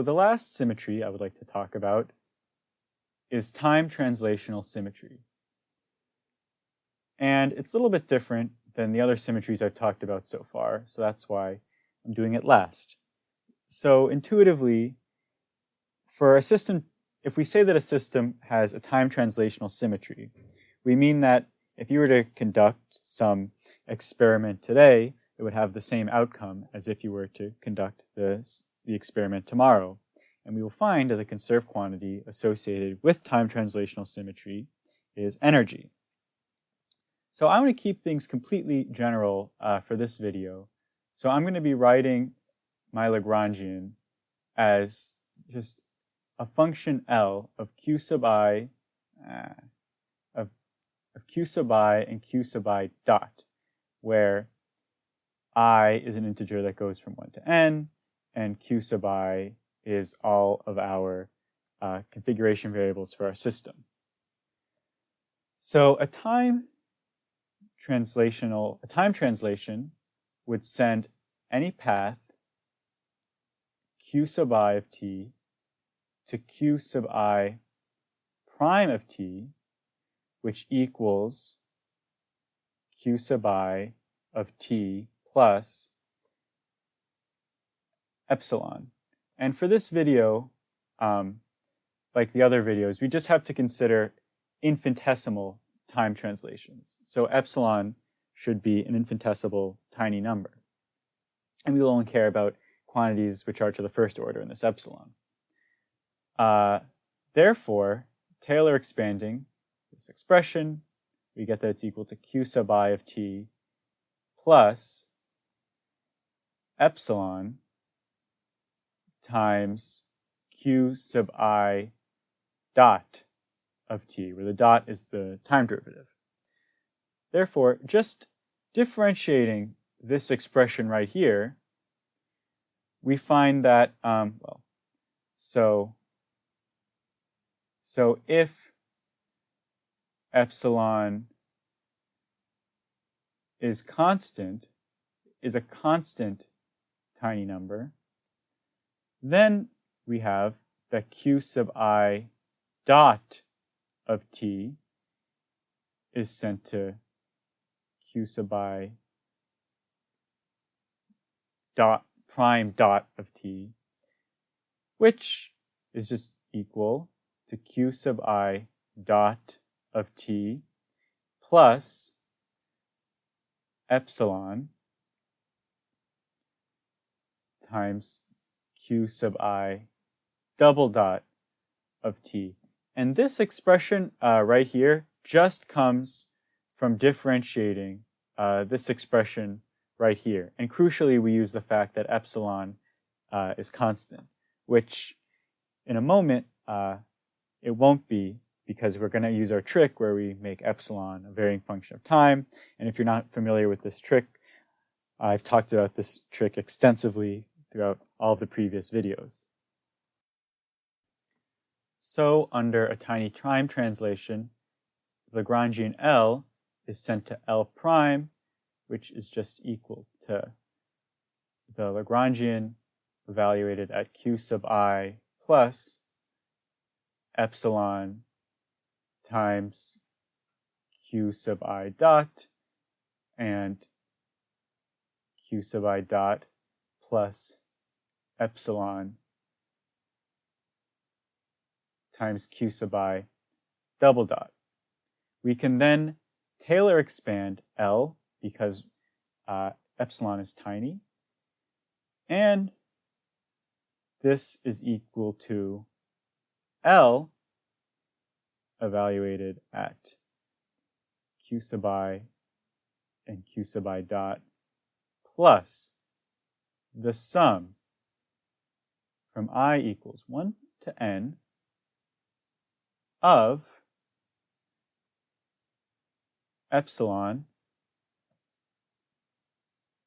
the last symmetry I would like to talk about is time translational symmetry. And it's a little bit different than the other symmetries I've talked about so far, so that's why I'm doing it last. So intuitively, for a system, if we say that a system has a time translational symmetry, we mean that if you were to conduct some experiment today, it would have the same outcome as if you were to conduct the experiment tomorrow. And we will find that the conserved quantity associated with time translational symmetry is energy. So I'm going to keep things completely general for this video. So I'm going to be writing my Lagrangian as just a function L of q sub I of q sub I and q sub I dot, where I is an integer that goes from 1 to n, and q sub I is all of our configuration variables for our system. So a time translation would send any path q sub I of t to q sub I prime of t, which equals q sub I of t plus epsilon. And for this video, like the other videos, we just have to consider infinitesimal time translations. So epsilon should be an infinitesimal tiny number. And we will only care about quantities which are to the first order in this epsilon. Therefore, Taylor expanding this expression, we get that it's equal to q sub I of t plus epsilon times q sub I dot of t, where the dot is the time derivative. Therefore, just differentiating this expression right here, we find that, so if epsilon is a constant tiny number, then we have that q sub I dot of t is sent to q sub I dot prime dot of t, which is just equal to q sub I dot of t plus epsilon times q sub I double dot of t. And this expression right here just comes from differentiating this expression right here. And crucially, we use the fact that epsilon is constant, which in a moment it won't be, because we're going to use our trick where we make epsilon a varying function of time. And if you're not familiar with this trick, I've talked about this trick extensively throughout all of the previous videos. So under a tiny time translation, Lagrangian L is sent to L prime, which is just equal to the Lagrangian evaluated at q sub I plus epsilon times q sub I dot and q sub I dot plus epsilon times q sub I double dot. We can then Taylor expand L because epsilon is tiny, and this is equal to L evaluated at q sub I and q sub I dot plus the sum from I equals 1 to n of epsilon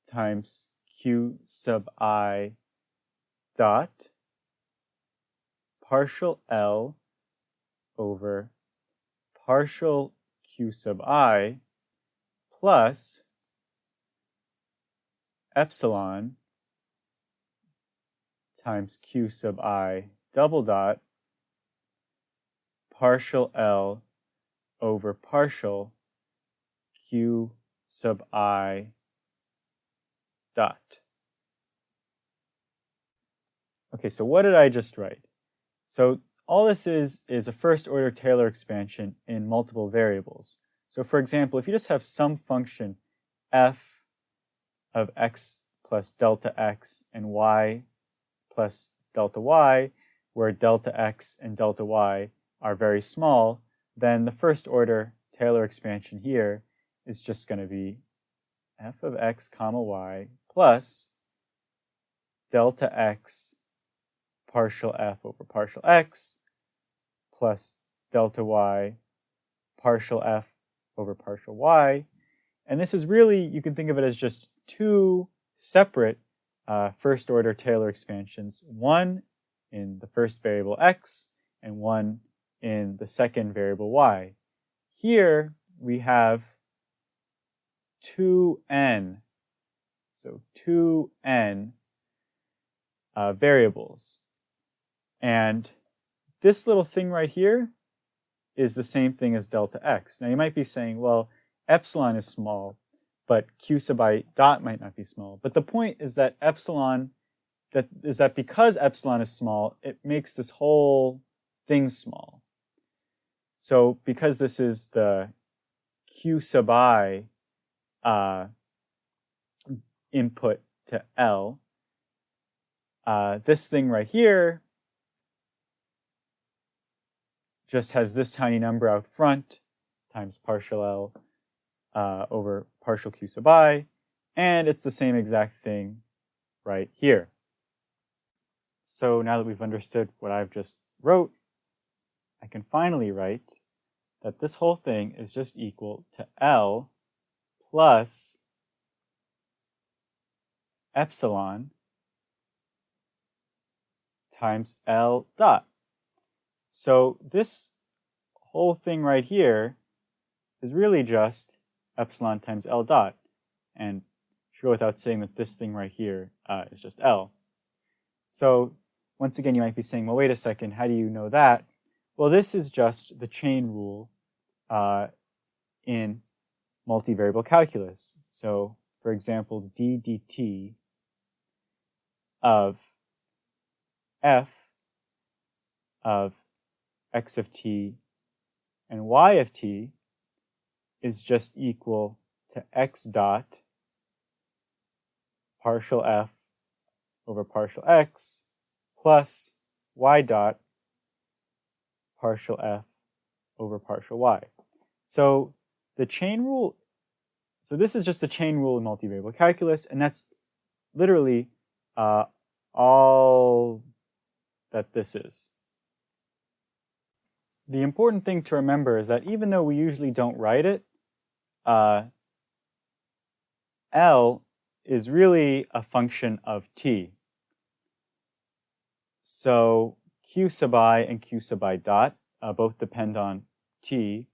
times q sub I dot partial L over partial q sub I plus epsilon times q sub I double dot partial L over partial q sub I dot. Okay, so what did I just write? So all this is a first order Taylor expansion in multiple variables. So for example, if you just have some function f of x plus delta x and y plus delta y, where delta x and delta y are very small, then the first order Taylor expansion here is just going to be f of x comma y plus delta x partial f over partial x plus delta y partial f over partial y. And this is really, you can think of it as just two separate first order Taylor expansions, one in the first variable x and one in the second variable y. Here we have 2n, so 2n variables. And this little thing right here is the same thing as delta x. Now you might be saying, well, epsilon is small, but q sub I dot might not be small. But the point is that epsilon, that because epsilon is small, it makes this whole thing small. So because this is the q sub I input to L, this thing right here just has this tiny number out front times partial L over partial q sub I, and it's the same exact thing right here. So now that we've understood what I've just wrote, I can finally write that this whole thing is just equal to L plus epsilon times L dot. So this whole thing right here is really just epsilon times L dot. And should go without saying that this thing right here is just L. So once again, you might be saying, well, wait a second, how do you know that? Well, this is just the chain rule in multivariable calculus. So for example, d dt of f of x of t and y of t is just equal to x dot partial f over partial x plus y dot partial f over partial y. So the chain rule, so this is just the chain rule in multivariable calculus, and that's literally all that this is. The important thing to remember is that even though we usually don't write it, L is really a function of t. So q sub I and q sub I dot both depend on t,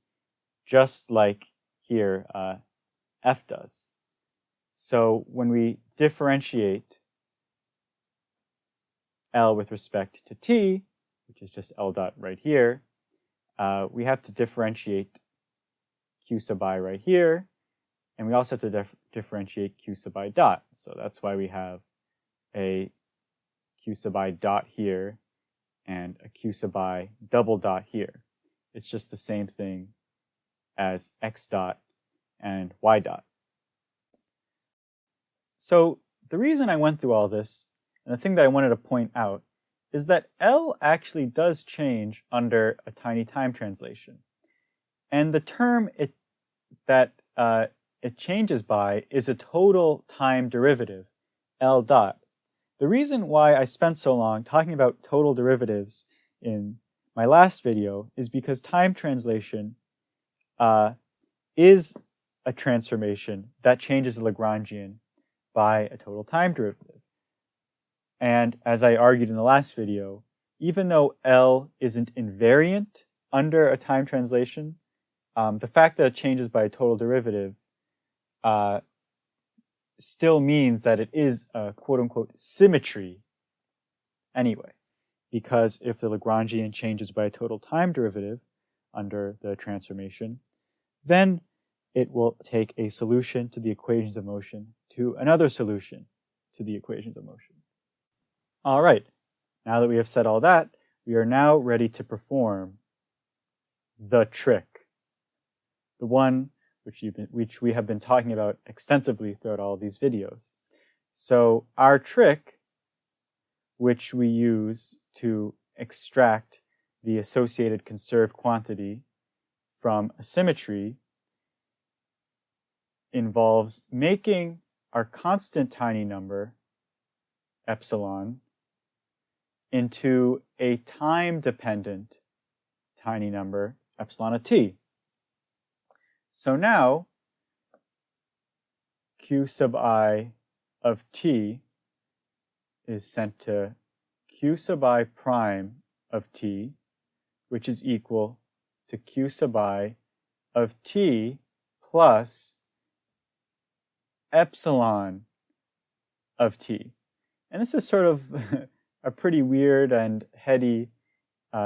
just like here f does. So when we differentiate L with respect to t, which is just L dot right here, we have to differentiate q sub I right here, and we also have to differentiate q sub I dot. So that's why we have a q sub I dot here and a q sub I double dot here. It's just the same thing as x dot and y dot. So the reason I went through all this, and the thing that I wanted to point out, is that L actually does change under a tiny time translation. And the term that it changes by is a total time derivative, L dot. The reason why I spent so long talking about total derivatives in my last video is because time translation is a transformation that changes the Lagrangian by a total time derivative. And as I argued in the last video, even though L isn't invariant under a time translation, the fact that it changes by a total derivative still means that it is a quote-unquote symmetry anyway, because if the Lagrangian changes by a total time derivative under the transformation, then it will take a solution to the equations of motion to another solution to the equations of motion. All right, now that we have said all that, we are now ready to perform the trick, the one which we have been talking about extensively throughout all of these videos. So our trick, which we use to extract the associated conserved quantity from a symmetry, involves making our constant tiny number, epsilon, into a time-dependent tiny number, epsilon of t. So now, q sub I of t is sent to q sub I prime of t, which is equal to q sub I of t plus epsilon of t. And this is sort of a pretty weird and heady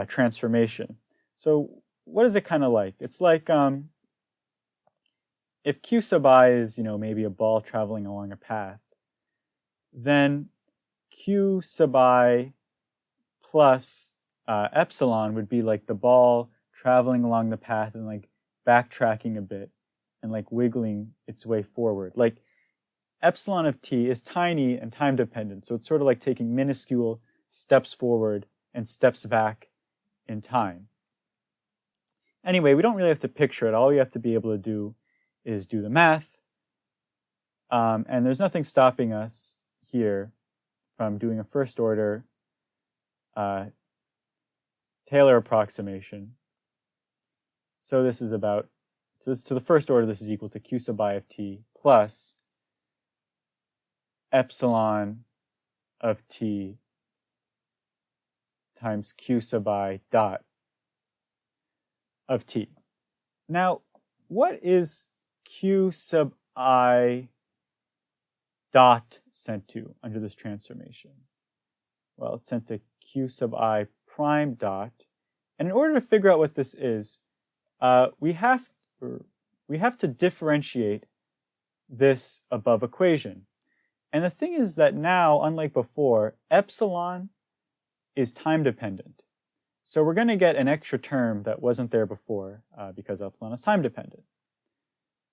transformation. So what is it kind of like? It's like if q sub I is, maybe a ball traveling along a path, then q sub I plus epsilon would be like the ball traveling along the path and like backtracking a bit and like wiggling its way forward. Like epsilon of t is tiny and time dependent, so it's sort of like taking minuscule steps forward and steps back in time. Anyway, we don't really have to picture it. All we have to be able to do is do the math. And there's nothing stopping us here from doing a first order Taylor approximation. So this is to the first order, this is equal to q sub I of t plus epsilon of t times q sub I dot of t. Now, what is q sub I dot sent to under this transformation? Well, it's sent to q sub I prime dot. And in order to figure out what this is, we have to differentiate this above equation. And the thing is that now, unlike before, epsilon is time dependent. So we're going to get an extra term that wasn't there before because epsilon is time dependent.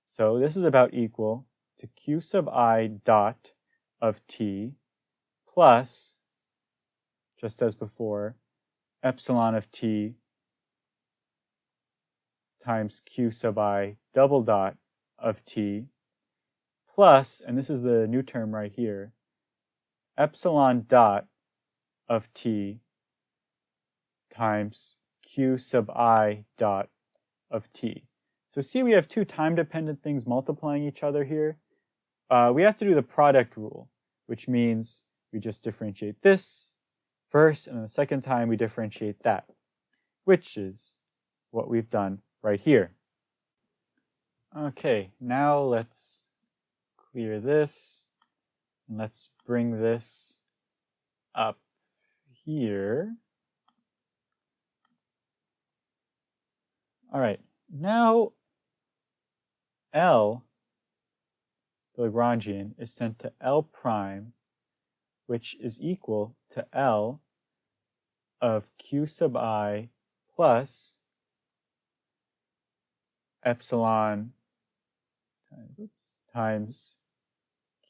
So this is about equal to q sub I dot of t plus, just as before, epsilon of t times q sub I double dot of t plus, and this is the new term right here, epsilon dot of t times q sub I dot of t. So see, we have two time-dependent things multiplying each other here. We have to do the product rule, which means we just differentiate this first, and then the second time we differentiate that, which is what we've done right here. Okay, now let's clear this, and let's bring this up here. All right, now L, the Lagrangian, is sent to L prime, which is equal to L of q sub I plus epsilon times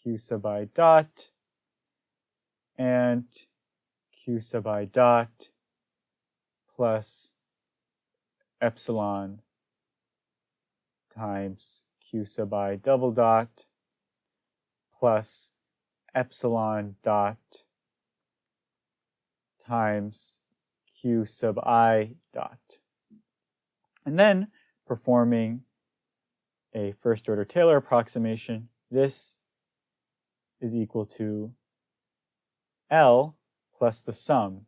q sub I dot and q sub I dot plus epsilon times q sub I double dot plus epsilon dot times q sub I dot. And then performing a first order Taylor approximation, this is equal to L plus the sum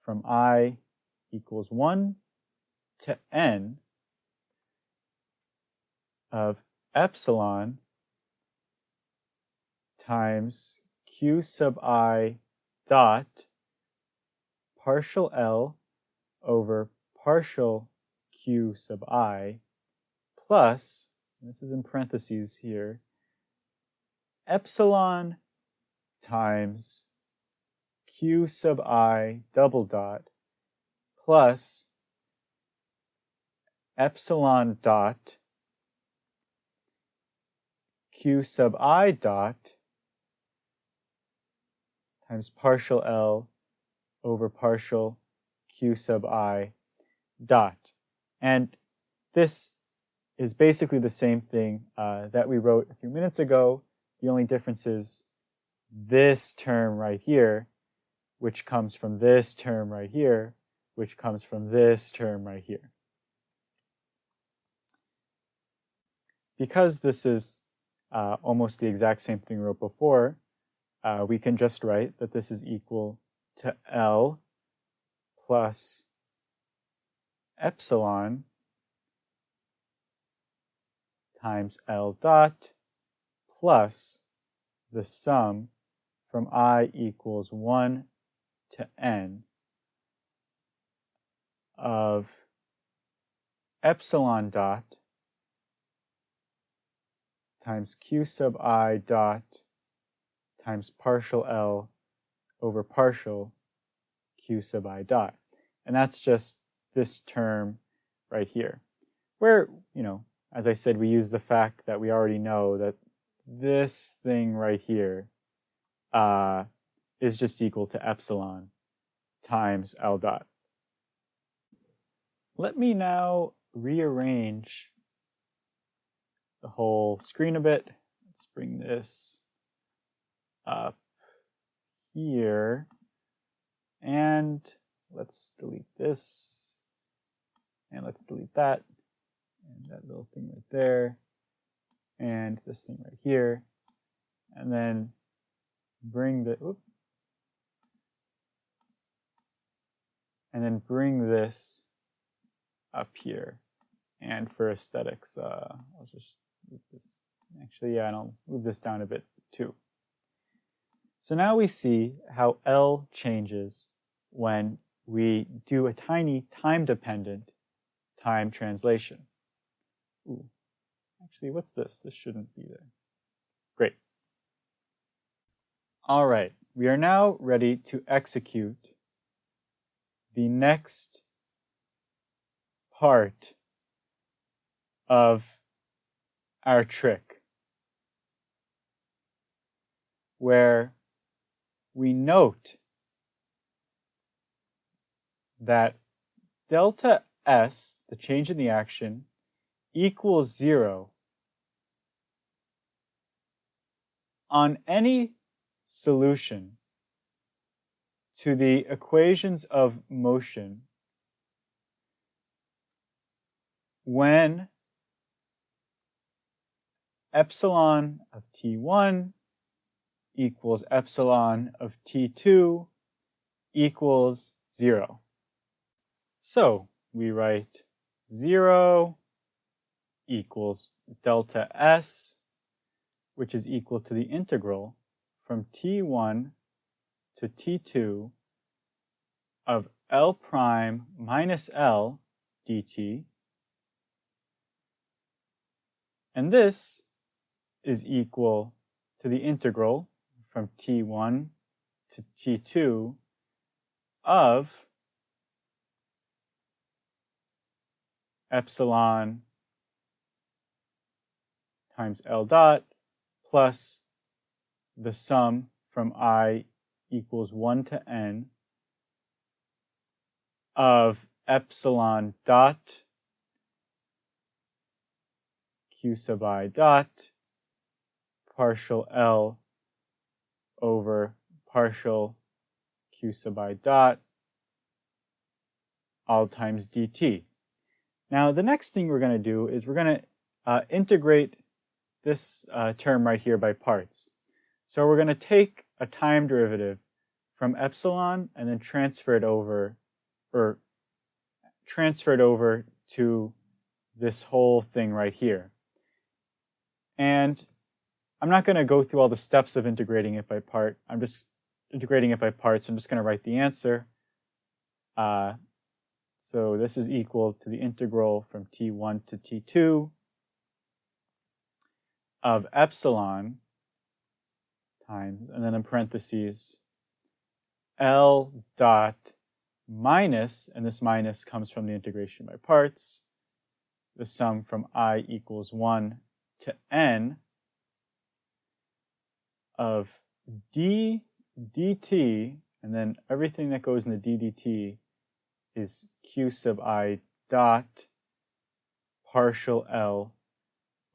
from I equals 1 to n of epsilon times q sub I dot partial L over partial Q sub I plus, and this is in parentheses here, epsilon times Q sub I double dot plus epsilon dot Q sub I dot times partial L over partial Q sub I dot. And this is basically the same thing that we wrote a few minutes ago. The only difference is this term right here, which comes from this term right here, which comes from this term right here. Because this is almost the exact same thing we wrote before, we can just write that this is equal to L plus epsilon times L dot plus the sum from I equals 1 to n of epsilon dot times Q sub I dot times partial L over partial Q sub I dot. And that's just this term right here, where, as I said, we use the fact that we already know that this thing right here is just equal to epsilon times L dot. Let me now rearrange the whole screen a bit. Let's bring this up here, and let's delete this, and let's delete that, and that little thing right there, and this thing right here, and then bring bring this up here. And for aesthetics, I'll just move this. Actually, yeah, and I'll move this down a bit too. So now we see how L changes when we do a tiny time-dependent time translation. Ooh, actually, what's this? This shouldn't be there. Great. All right, we are now ready to execute the next part of our trick, where we note that delta S, the change in the action, equals 0 on any solution to the equations of motion when epsilon of T1 equals epsilon of T2 equals 0. So we write 0 equals delta S, which is equal to the integral from T1 to T2 of L prime minus L dt. And this is equal to the integral from T1 to T2 of epsilon times L dot plus the sum from I equals 1 to n of epsilon dot Q sub I dot partial L over partial Q sub I dot all times dt. Now the next thing we're going to do is we're going to integrate this term right here by parts. So we're going to take a time derivative from epsilon and then transfer it over to this whole thing right here. And I'm not going to go through all the steps of integrating it by part. I'm just integrating it by parts. I'm just going to write the answer. So this is equal to the integral from t1 to t2 of epsilon times, and then in parentheses, L dot minus, and this minus comes from the integration by parts, the sum from I equals 1 to n of d dt, and then everything that goes in the d dt is q sub I dot partial L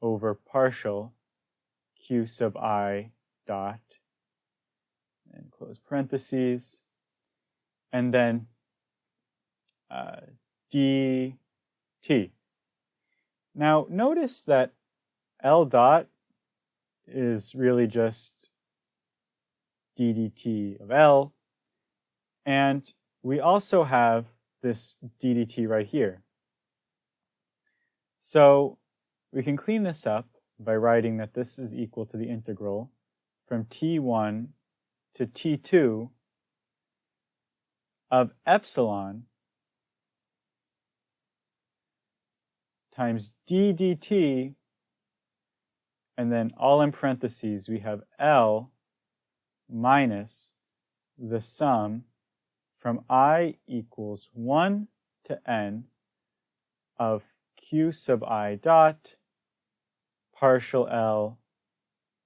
over partial q sub I dot, and close parentheses, and then dt. Now notice that L dot is really just d dt of L, and we also have this d dt right here. So we can clean this up by writing that this is equal to the integral from t1 to t2 of epsilon times d dt, and then all in parentheses we have L minus the sum from I equals 1 to n of q sub I dot partial L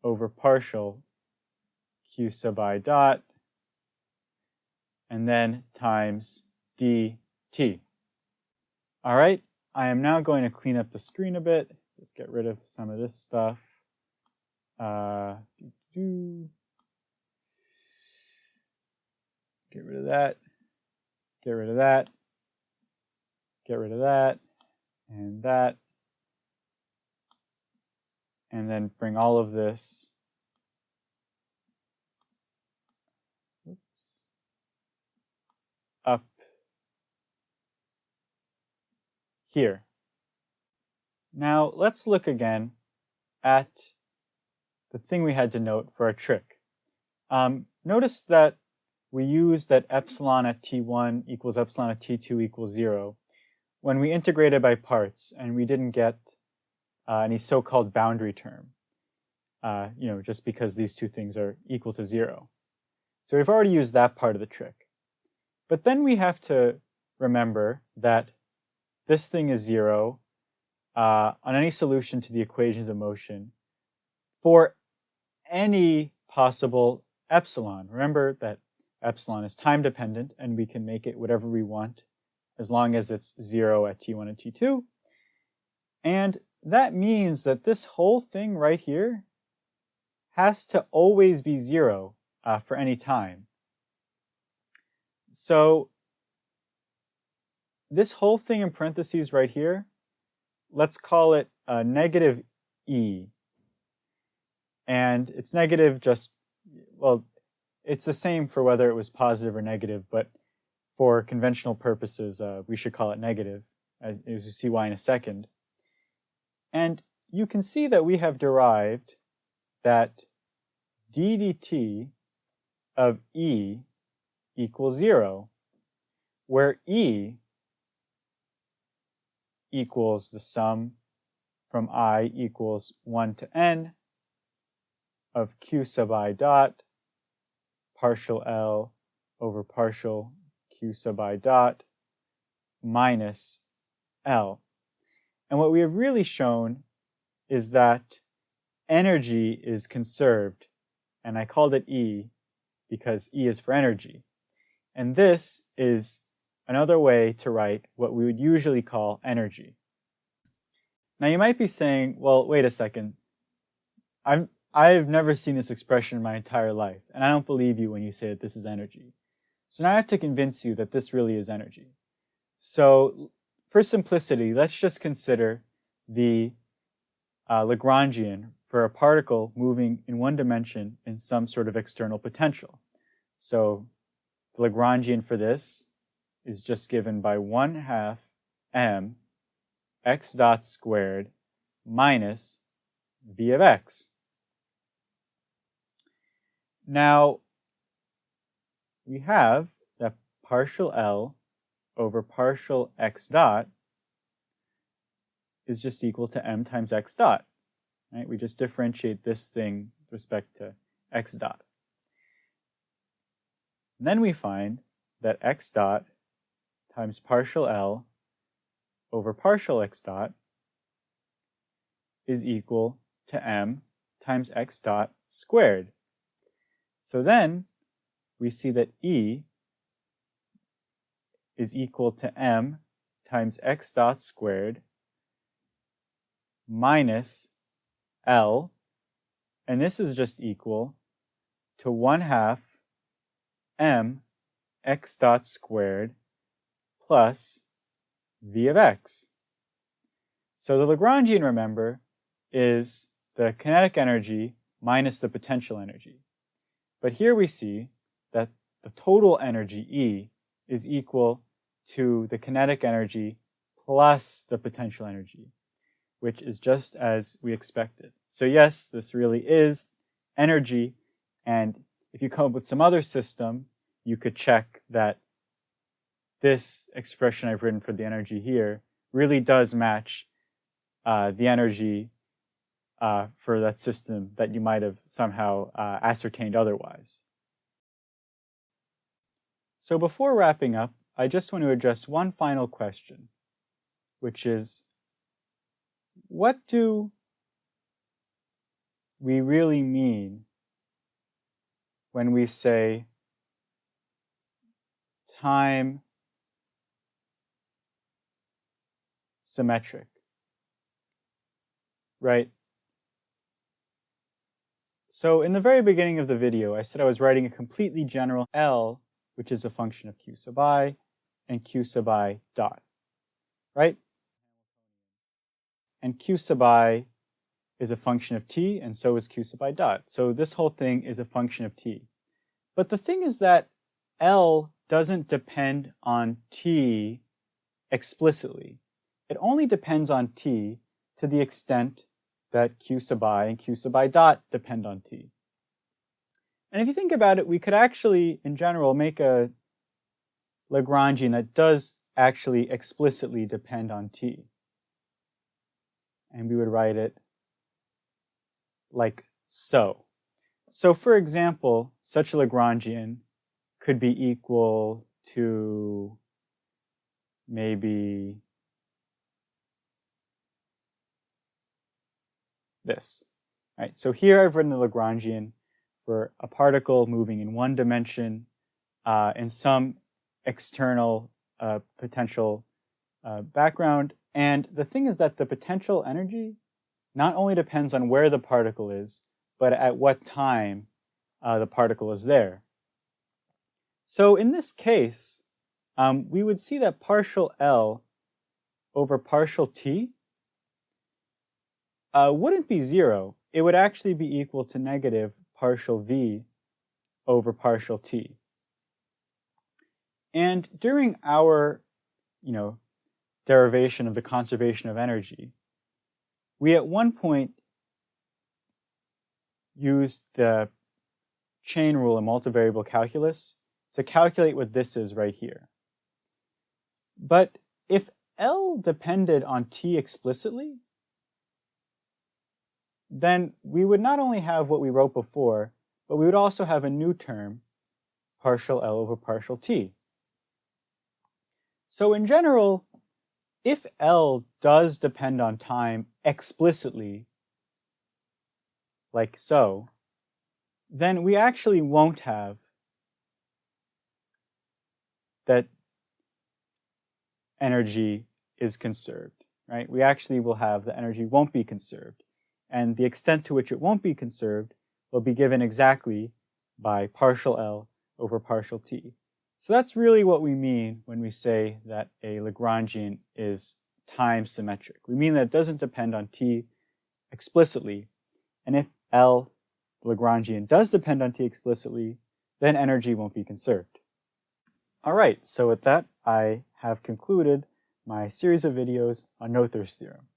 over partial q sub I dot, and then times dt. All right, I am now going to clean up the screen a bit. Just get rid of some of this stuff. Get rid of that. Get rid of that. Get rid of that. And that. And then bring all of this up here. Now let's look again at the thing we had to note for our trick. Notice that we use that epsilon at t1 equals epsilon at t2 equals 0 when we integrated by parts and we didn't get any so-called boundary term, just because these two things are equal to 0. So we've already used that part of the trick. But then we have to remember that this thing is 0 on any solution to the equations of motion for any possible epsilon. Remember that epsilon is time dependent and we can make it whatever we want as long as it's 0 at t1 and t2. And that means that this whole thing right here has to always be 0 for any time. So this whole thing in parentheses right here, let's call it negative e. And it's negative just, well, it's the same for whether it was positive or negative, but for conventional purposes, we should call it negative, as you see why in a second. And you can see that we have derived that d dt of e equals 0, where e equals the sum from I equals 1 to n of q sub I dot partial L over partial q sub I dot minus L. And what we have really shown is that energy is conserved, and I called it E because E is for energy. And this is another way to write what we would usually call energy. Now you might be saying, well, wait a second. I've never seen this expression in my entire life, and I don't believe you when you say that this is energy. So now I have to convince you that this really is energy. So for simplicity, let's just consider the Lagrangian for a particle moving in one dimension in some sort of external potential. So the Lagrangian for this is just given by 1/2 m x dot squared minus v of x. Now we have that partial L over partial x dot is just equal to m times x dot. Right? We just differentiate this thing with respect to x dot. And then we find that x dot times partial L over partial x dot is equal to m times x dot squared. So then we see that E is equal to m times x dot squared minus L, and this is just equal to 1/2 m x dot squared plus v of x. So the Lagrangian, remember, is the kinetic energy minus the potential energy. But here we see that the total energy, E, is equal to the kinetic energy plus the potential energy, which is just as we expected. So yes, this really is energy, and if you come up with some other system, you could check that this expression I've written for the energy here really does match the energy for that system that you might have somehow ascertained otherwise. So before wrapping up, I just want to address one final question, which is, what do we really mean when we say time symmetric, right? So in the very beginning of the video, I said I was writing a completely general L, which is a function of q sub I, and q sub I dot, right? And q sub I is a function of t, and so is q sub I dot. So this whole thing is a function of t. But the thing is that L doesn't depend on t explicitly. It only depends on t to the extent that q sub I and q sub I dot depend on t. And if you think about it, we could actually, in general, make a Lagrangian that does actually explicitly depend on t. And we would write it like so. So for example, such a Lagrangian could be equal to maybe this. Right? So here I've written the Lagrangian for a particle moving in one dimension in some external potential background. And the thing is that the potential energy not only depends on where the particle is, but at what time the particle is there. So in this case, we would see that partial L over partial t wouldn't be 0. It would actually be equal to negative partial v over partial t. And during our, derivation of the conservation of energy, we at one point used the chain rule in multivariable calculus to calculate what this is right here. But if L depended on t explicitly, then we would not only have what we wrote before, but we would also have a new term, partial L over partial t. So in general, if L does depend on time explicitly, like so, then we actually won't have that energy is conserved, right? We actually will have the energy won't be conserved. And the extent to which it won't be conserved will be given exactly by partial L over partial t. So that's really what we mean when we say that a Lagrangian is time symmetric. We mean that it doesn't depend on t explicitly. And if L, Lagrangian, does depend on t explicitly, then energy won't be conserved. All right, so with that, I have concluded my series of videos on Noether's theorem.